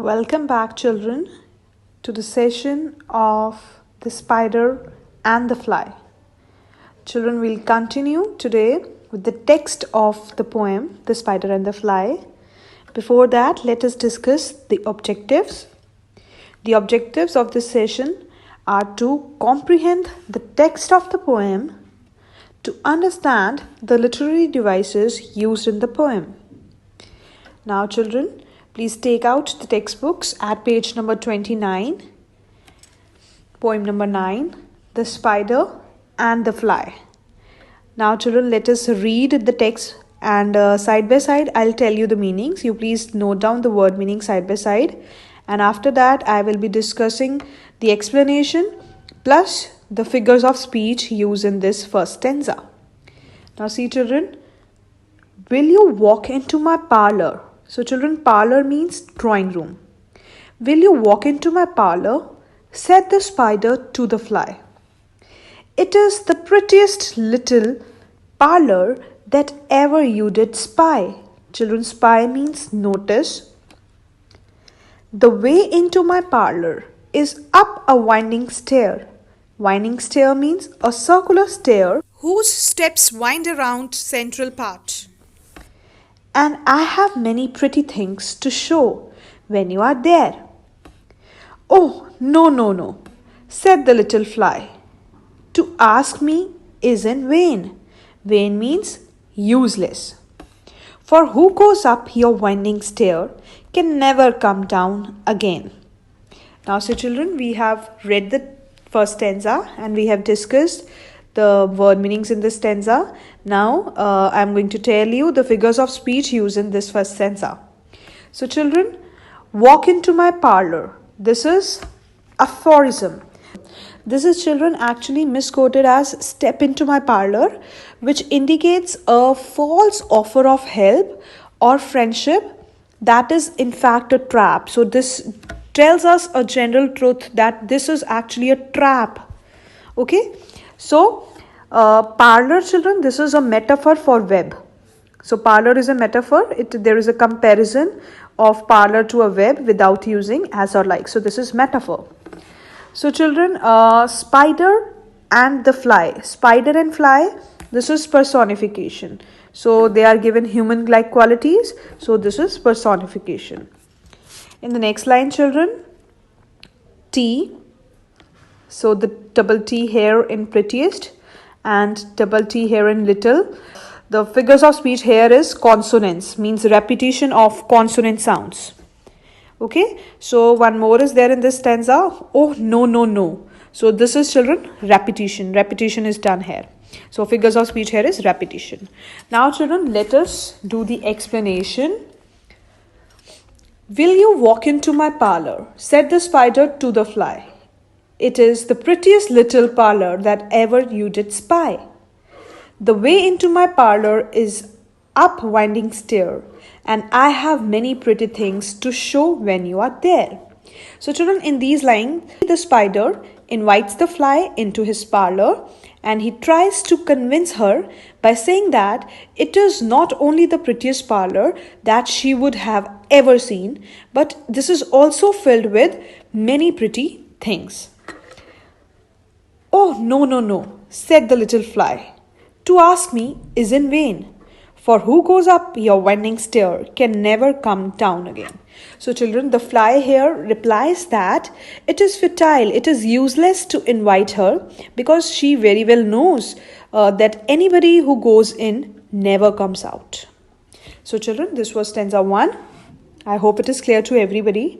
Welcome back, children, to the session of the spider and the fly. Children, we'll continue today with the text of the poem, The Spider and the Fly. Before that, let us discuss the objectives. The objectives of this session are to comprehend the text of the poem, to understand the literary devices used in the poem. Now, children, please take out the textbooks at page number 29, poem number 9, The Spider and the Fly. Now, children, let us read the text and side by side I'll tell you the meanings. You please note down the word meaning side by side, and after that I will be discussing the explanation plus the figures of speech used in this first stanza. Now, see, children, will you walk into my parlor? So, children, parlor means drawing room. Will you walk into my parlor? Said the spider to the fly. It is the prettiest little parlor that ever you did spy. Children, spy means notice. The way into my parlor is up a winding stair. Winding stair means a circular stair whose steps wind around central part. And I have many pretty things to show when you are there. Oh, no, said the little fly. To ask me is in vain. Vain means useless. For who goes up your winding stair can never come down again. Now, so children, we have read the first stanza and we have discussed the word meanings in this stanza. Now, I'm going to tell you the figures of speech used in this first stanza. So, children, walk into my parlor. This is aphorism. This is, children, actually misquoted as step into my parlor, which indicates a false offer of help or friendship that is in fact a trap. So, this tells us a general truth that this is actually a trap. Okay. So, parlor, children, this is a metaphor for web. So, parlor is a metaphor. There is a comparison of parlor to a web without using as or like. So, this is metaphor. So, children, spider and the fly. Spider and fly, this is personification. So, they are given human-like qualities. So, this is personification. In the next line, children, T. So, the double T here in prettiest and double T here in little. The figures of speech here is consonants, means repetition of consonant sounds. Okay. So, one more is there in this stanza. Oh, no. So, this is, children, repetition. Repetition is done here. So, figures of speech here is repetition. Now, children, let us do the explanation. Will you walk into my parlor? Said the spider to the fly. It is the prettiest little parlor that ever you did spy. The way into my parlor is up winding stair, and I have many pretty things to show when you are there. So, children, in these lines, the spider invites the fly into his parlor and he tries to convince her by saying that it is not only the prettiest parlor that she would have ever seen, but this is also filled with many pretty things. Oh, no, said the little fly. To ask me is in vain. For who goes up your winding stair can never come down again. So, children, the fly here replies that it is futile, it is useless to invite her because she very well knows that anybody who goes in never comes out. So, children, this was stanza 1. I hope it is clear to everybody.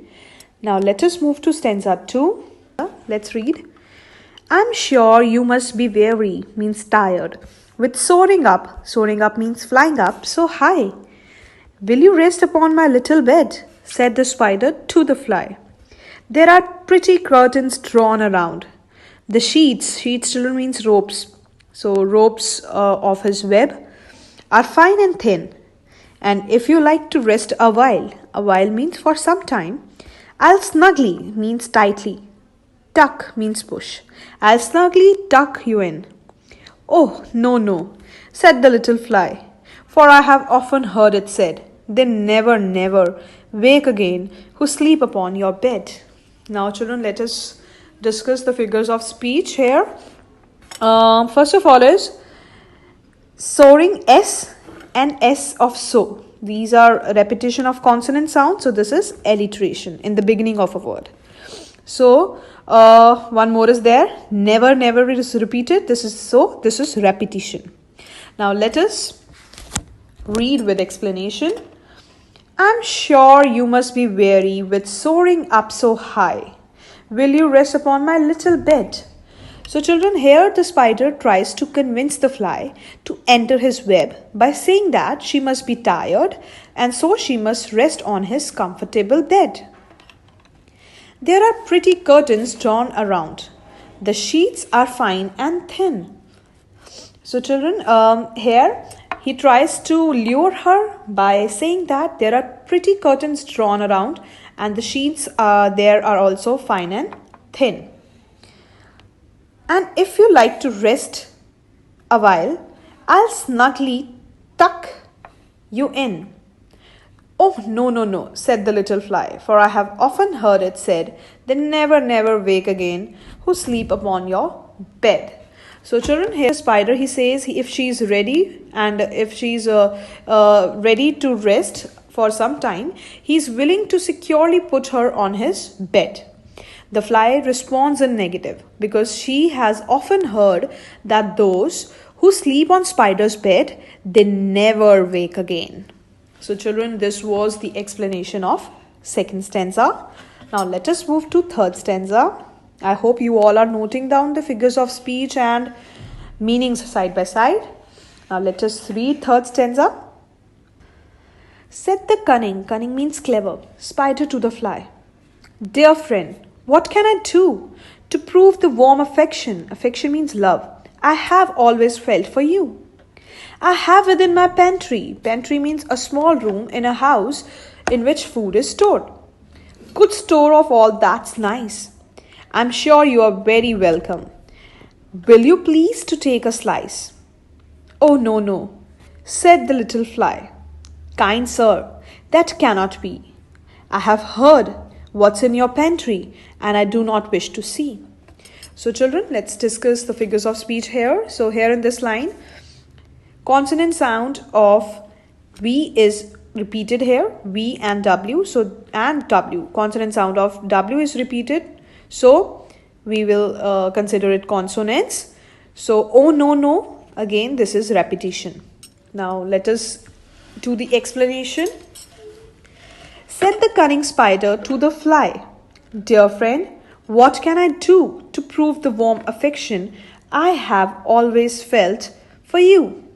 Now, let us move to stanza 2. Let's read. I'm sure you must be weary, means tired, with soaring up means flying up so high. Will you rest upon my little bed? Said the spider to the fly. There are pretty curtains drawn around. The sheets, children, means ropes. So, ropes of his web are fine and thin. And if you like to rest a while means for some time, I'll snugly means tightly. Tuck means push. I'll snugly tuck you in. Oh, no, said the little fly, for I have often heard it said, they never wake again who sleep upon your bed. Now, children, let us discuss the figures of speech here. First of all is soaring, S and S of so. These are repetition of consonant sound. So this is alliteration in the beginning of a word. So one more is there. Never, never is repeated. This is so. This is repetition. Now let us read with explanation. I'm sure you must be weary with soaring up so high. Will you rest upon my little bed? So children, here the spider tries to convince the fly to enter his web by saying that she must be tired and so she must rest on his comfortable bed. There are pretty curtains drawn around. The sheets are fine and thin. So children, here he tries to lure her by saying that there are pretty curtains drawn around and the sheets there are also fine and thin. And if you like to rest a while, I'll snugly tuck you in. Oh, no, no, no, said the little fly, for I have often heard it said, they never, never wake again who sleep upon your bed. So children, here the spider, he says if she is ready and if she is ready to rest for some time, he is willing to securely put her on his bed. The fly responds in negative because she has often heard that those who sleep on spider's bed, they never wake again. So children, this was the explanation of second stanza. Now let us move to third stanza. I hope you all are noting down the figures of speech and meanings side by side. Now let us read third stanza. Said the cunning means clever, spider to the fly. Dear friend, what can I do to prove the warm affection? Affection means love. I have always felt for you. I have within my pantry. Pantry means a small room in a house in which food is stored. Good store of all that's nice. I'm sure you are very welcome. Will you please to take a slice? Oh, no, no, said the little fly. Kind sir, that cannot be. I have heard what's in your pantry and I do not wish to see. So children, let's discuss the figures of speech here. So here in this line, consonant sound of V is repeated here, V and W. So and W, consonant sound of W is repeated. So we will consider it consonants. So oh, no, no, again this is repetition. Now let us do the explanation. Said the cunning spider to the fly, dear friend, what can I do to prove the warm affection I have always felt for you?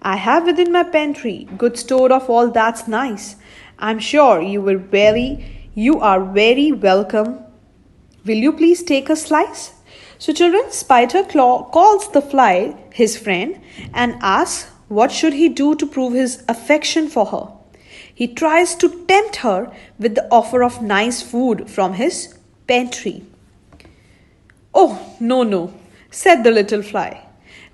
I have within my pantry good store of all that's nice. I'm sure you are very welcome. Will you please take a slice? So children, spider calls the fly his friend and asks what should he do to prove his affection for her. He tries to tempt her with the offer of nice food from his pantry. Oh, no, no, said the little fly.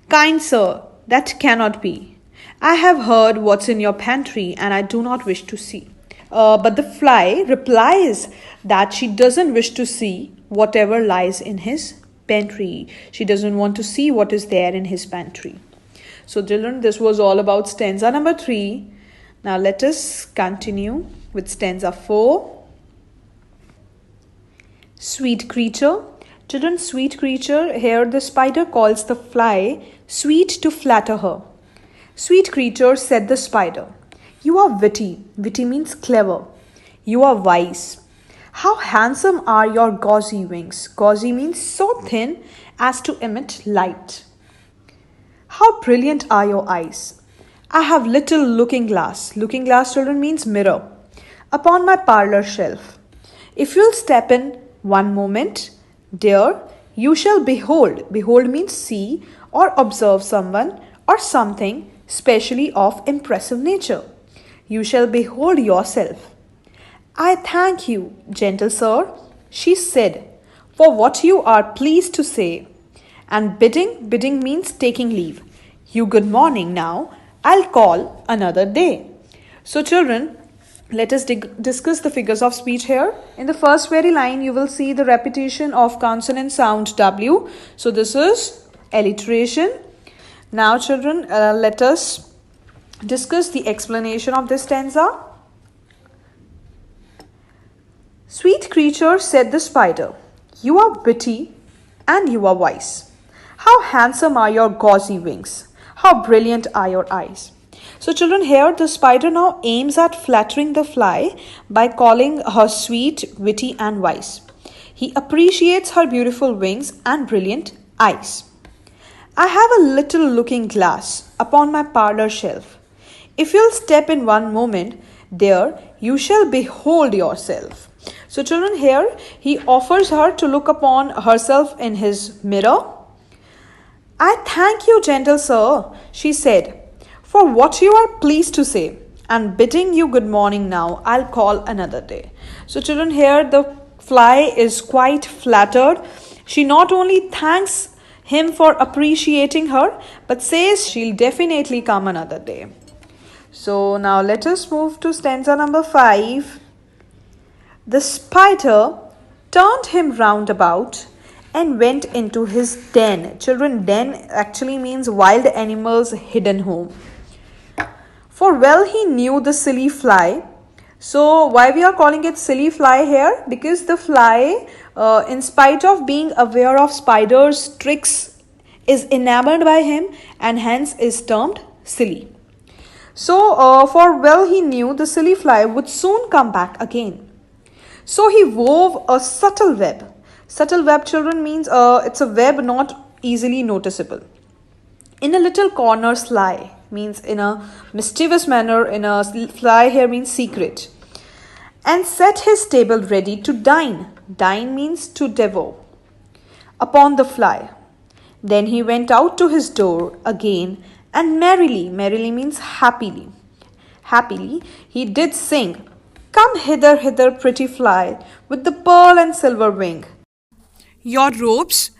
Kind sir, that cannot be. I have heard what's in your pantry and I do not wish to see. But the fly replies that she doesn't wish to see whatever lies in his pantry. She doesn't want to see what is there in his pantry. So children, this was all about stanza number 3. Now let us continue with stanza 4. Sweet creature. Children, sweet creature, here the spider calls the fly sweet to flatter her. Sweet creature, said the spider, you are witty. Witty means clever. You are wise. How handsome are your gauzy wings. Gauzy means so thin as to emit light. How brilliant are your eyes. I have little looking glass. Looking glass, children, means mirror. Upon my parlour shelf. If you'll step in one moment, dear, you shall behold. Behold means see or observe someone or something specially of impressive nature. You shall behold yourself. I thank you, gentle sir, she said, for what you are pleased to say. And bidding means taking leave. You good morning now. I'll call another day. So children, Let us discuss the figures of speech here. In the first very line, you will see the repetition of consonant sound W. So this is alliteration. Now children, let us discuss the explanation of this stanza. Sweet creature, said the spider, you are witty and you are wise. How handsome are your gauzy wings. How brilliant are your eyes. So children, here the spider now aims at flattering the fly by calling her sweet, witty and wise. He appreciates her beautiful wings and brilliant eyes. I have a little looking glass upon my parlour shelf. If you'll step in one moment, there you shall behold yourself. So children, here he offers her to look upon herself in his mirror. I thank you, gentle sir, she said, for what you are pleased to say, and bidding you good morning now, I'll call another day. So children, here the fly is quite flattered. She not only thanks him for appreciating her, but says she'll definitely come another day. So now let us move to stanza number 5. The spider turned him round about and went into his den. Children, den actually means wild animal's hidden home. For well he knew the silly fly. So why we are calling it silly fly here? Because the fly, in spite of being aware of spider's tricks, is enamored by him and hence is termed silly. So for well he knew the silly fly would soon come back again. So he wove a subtle web. Subtle web, children, means it's a web not easily noticeable. In a little corner sly, means in a mischievous manner. In a fly here means secret. And set his table ready to dine. Dine means to devour. Upon the fly. Then he went out to his door again and merrily means happily. Happily he did sing, come hither, hither, pretty fly, with the pearl and silver wing. Your robes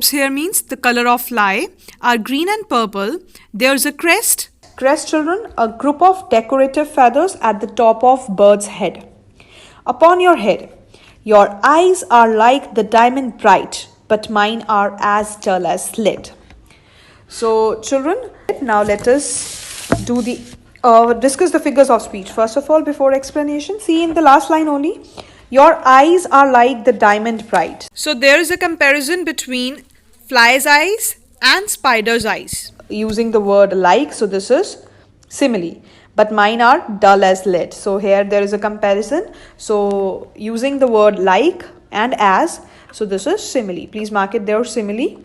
here means the color of fly, are green and purple. There's a crest. Crest, children, a group of decorative feathers at the top of bird's head. Upon your head, your eyes are like the diamond bright, but mine are as dull as lead. So, children, now let us do the discuss the figures of speech. First of all, before explanation, see in the last line only. Your eyes are like the diamond bright. So there is a comparison between fly's eyes and spider's eyes. Using the word like, so this is simile. But mine are dull as lead. So here there is a comparison. So using the word like and as, so this is simile. Please mark it there, simile.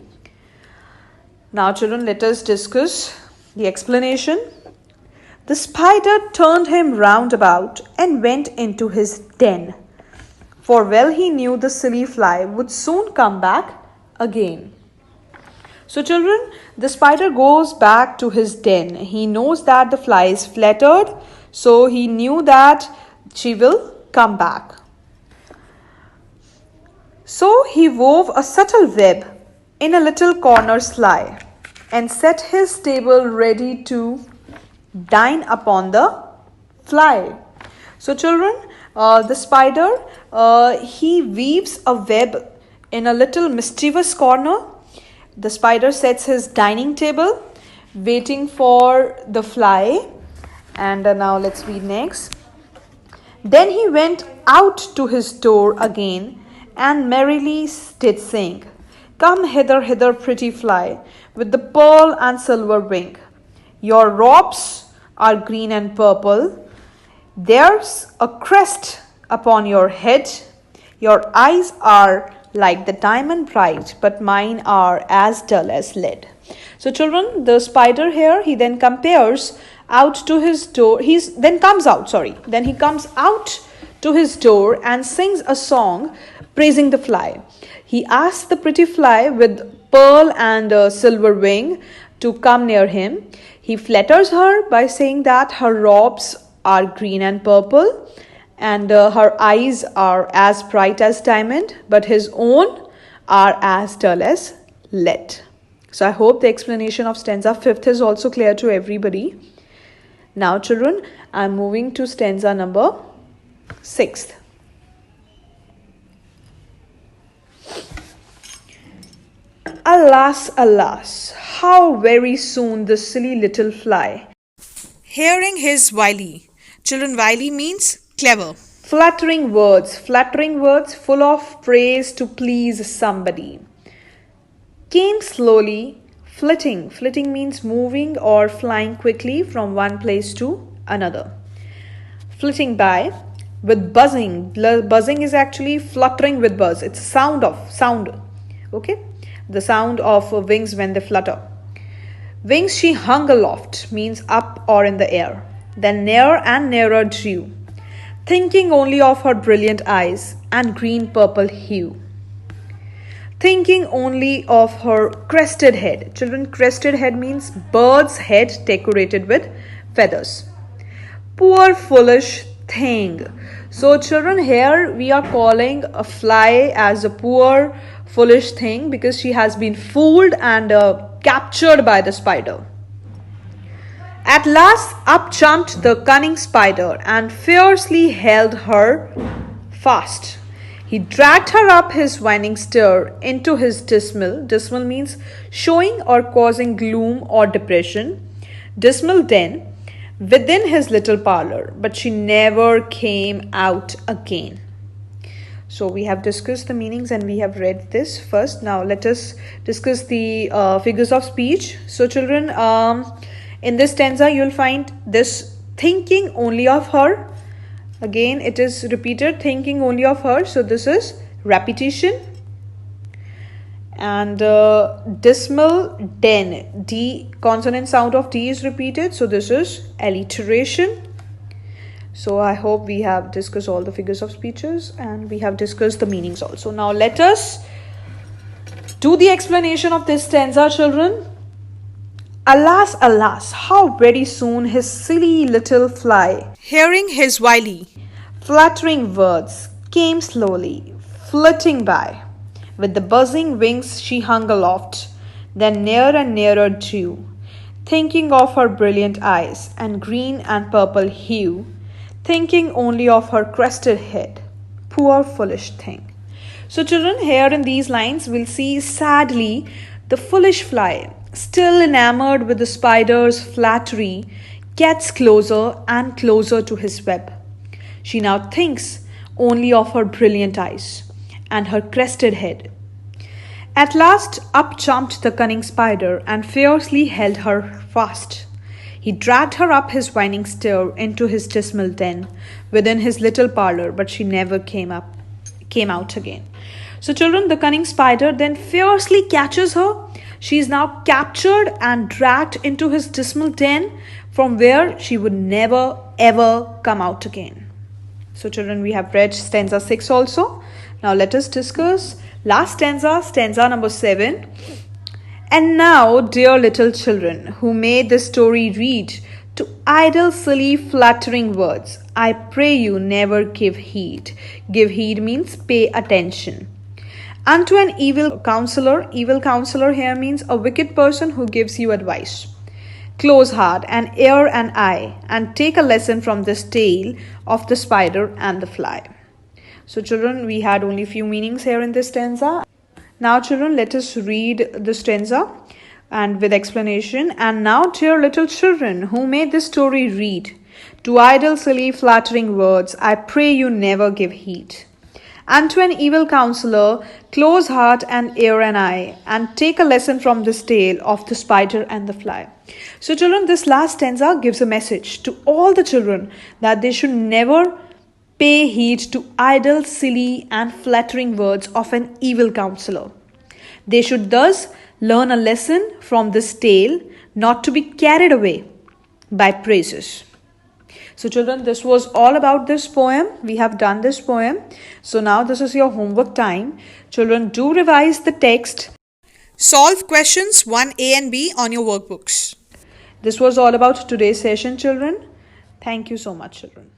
Now children, let us discuss the explanation. The spider turned him round about and went into his den. For well he knew the silly fly would soon come back again. So children, the spider goes back to his den. He knows that the fly is flattered, so he knew that she will come back. So he wove a subtle web in a little corner sly and set his table ready to dine upon the fly. So children, the spider, he weaves a web in a little mischievous corner. The spider sets his dining table waiting for the fly. And now let's read next. Then he went out to his door again and merrily did sing, come hither, hither, pretty fly, with the pearl and silver wing. Your robes are green and purple. There's a crest upon your head. Your eyes are like the diamond bright, but mine are as dull as lead. So children, the spider here, he then compares out to his door. Then he comes out to his door and sings a song praising the fly. He asks the pretty fly with pearl and silver wing to come near him. He flatters her by saying that her robes are green and purple and her eyes are as bright as diamond, but his own are as dull as lead. So I hope the explanation of stanza 5th is also clear to everybody. Now children, I am moving to stanza number Sixth. Alas, alas, how very soon the silly little fly. Hearing his wily. Children, wily means clever. Flattering words full of praise to please somebody. Came slowly, flitting. Flitting means moving or flying quickly from one place to another. Flitting by with buzzing. Buzzing is actually fluttering with buzz. It's sound. Okay? The sound of wings when they flutter. Wings she hung aloft means up or in the air. Then near and nearer drew, thinking only of her brilliant eyes and green purple hue. Thinking only of her crested head. Children, crested head means bird's head decorated with feathers. Poor foolish thing. So children, here we are calling a fly as a poor foolish thing because she has been fooled and captured by the spider. At last up jumped the cunning spider and fiercely held her fast. He dragged her up his winding stair into his dismal means showing or causing gloom or depression, dismal den, within his little parlor, but she never came out again. So we have discussed the meanings and we have read this first. Now let us discuss the figures of speech. So children, in this stanza you'll find this thinking only of her. Again it is repeated, thinking only of her. So this is repetition. And dismal den, D, consonant sound of D is repeated. So this is alliteration. So I hope we have discussed all the figures of speeches and we have discussed the meanings also. Now let us do the explanation of this stanza, children. Alas, alas, how very soon his silly little fly, Hearing his wily. flattering words, came slowly, flitting by. With the buzzing wings she hung aloft, then near and nearer drew, thinking of her brilliant eyes and green and purple hue, thinking only of her crested head. Poor foolish thing. So children, here in these lines we'll see sadly the foolish fly, still enamored with the spider's flattery, gets closer and closer to his web. She now thinks only of her brilliant eyes and her crested head. At last up jumped the cunning spider and fiercely held her fast. He dragged her up his winding stair into his dismal den within his little parlor, but she never came out again. So children, the cunning spider then fiercely catches her. She is now captured and dragged into his dismal den from where she would never ever come out again. So children, we have read stanza 6 also. Now let us discuss last stanza number 7. And now, dear little children, who may this story read, to idle, silly, flattering words, I pray you never give heed. Give heed means pay attention. Unto an evil counselor here means a wicked person who gives you advice. Close heart and ear and eye, and take a lesson from this tale of the spider and the fly. So children, we had only few meanings here in this stanza. Now children, let us read the stanza and with explanation. And now, dear little children, who may this story read, to idle, silly, flattering words, I pray you never give heed. Unto an evil counselor, close heart and ear and eye, and take a lesson from this tale of the spider and the fly. So children, this last stanza gives a message to all the children that they should never pay heed to idle, silly, and flattering words of an evil counselor. They should thus learn a lesson from this tale, not to be carried away by praises. So children, this was all about this poem. We have done this poem. So now this is your homework time. Children, do revise the text. Solve questions 1A and B on your workbooks. This was all about today's session, children. Thank you so much, children.